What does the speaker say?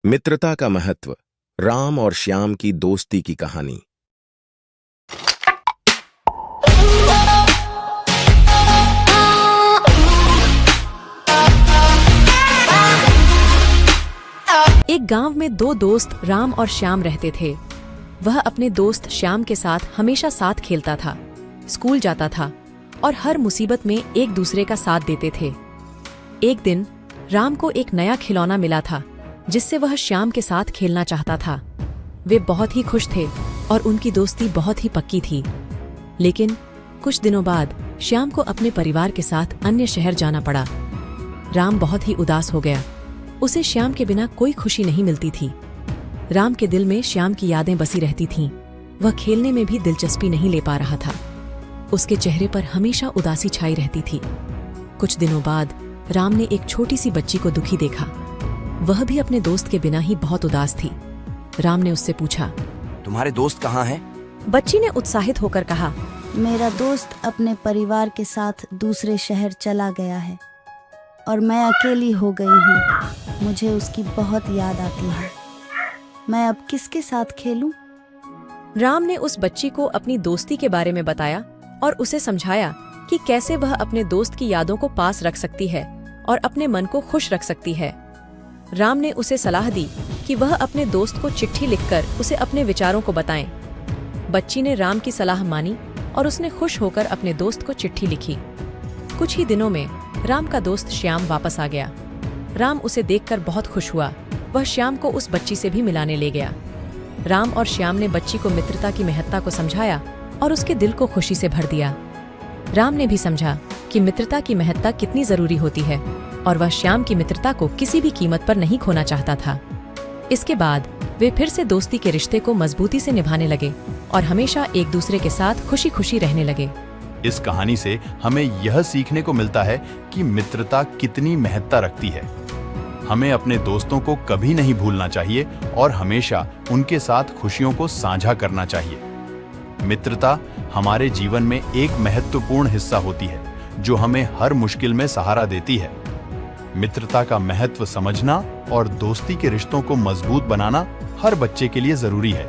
मित्रता का महत्व, राम और श्याम की दोस्ती की कहानी। एक गांव में दो दोस्त राम और श्याम रहते थे। वह अपने दोस्त श्याम के साथ हमेशा साथ खेलता था, स्कूल जाता था और हर मुसीबत में एक दूसरे का साथ देते थे। एक दिन राम को एक नया खिलौना मिला था जिससे वह श्याम के साथ खेलना चाहता था। वे बहुत ही खुश थे और उनकी दोस्ती बहुत ही पक्की थी। लेकिन कुछ दिनों बाद श्याम को अपने परिवार के साथ अन्य शहर जाना पड़ा। राम बहुत ही उदास हो गया। उसे श्याम के बिना कोई खुशी नहीं मिलती थी। राम के दिल में श्याम की यादें बसी रहती थीं। वह खेलने में भी दिलचस्पी नहीं ले पा रहा था। उसके चेहरे पर हमेशा उदासी छाई रहती थी। कुछ दिनों बाद राम ने एक छोटी सी बच्ची को दुखी देखा। वह भी अपने दोस्त के बिना ही बहुत उदास थी। राम ने उससे पूछा, तुम्हारे दोस्त कहाँ हैं? बच्ची ने उत्साहित होकर कहा, मेरा दोस्त अपने परिवार के साथ दूसरे शहर चला गया है और मैं अकेली हो गई हूँ। मुझे उसकी बहुत याद आती है। मैं अब किसके साथ खेलूं? राम ने उस बच्ची को अपनी दोस्ती के बारे में बताया और उसे समझाया कि कैसे वह अपने दोस्त की यादों को पास रख सकती है और अपने मन को खुश रख सकती है। राम ने उसे सलाह दी कि वह अपने दोस्त को चिट्ठी लिखकर उसे अपने विचारों को बताएं। बच्ची ने राम की सलाह मानी और उसने खुश होकर अपने दोस्त को चिट्ठी लिखी। कुछ ही दिनों में राम का दोस्त श्याम वापस आ गया। राम उसे देखकर बहुत खुश हुआ। वह श्याम को उस बच्ची से भी मिलाने ले गया। राम और श्याम ने बच्ची को मित्रता की महत्ता को समझाया और उसके दिल को खुशी से भर दिया। राम ने भी समझा कि मित्रता की महत्ता कितनी जरूरी होती है और वह श्याम की मित्रता को किसी भी कीमत पर नहीं खोना चाहता था। इसके बाद वे फिर से दोस्ती के रिश्ते को मजबूती से निभाने लगे और हमेशा एक दूसरे के साथ खुशी खुशी रहने लगे। इस कहानी से हमें यह सीखने को मिलता है कि मित्रता कितनी महत्ता रखती है। हमें अपने दोस्तों को कभी नहीं भूलना चाहिए और हमेशा उनके साथ खुशियों को साझा करना चाहिए। मित्रता हमारे जीवन में एक महत्वपूर्ण हिस्सा होती है जो हमें हर मुश्किल में सहारा देती है। मित्रता का महत्व समझना और दोस्ती के रिश्तों को मजबूत बनाना हर बच्चे के लिए जरूरी है।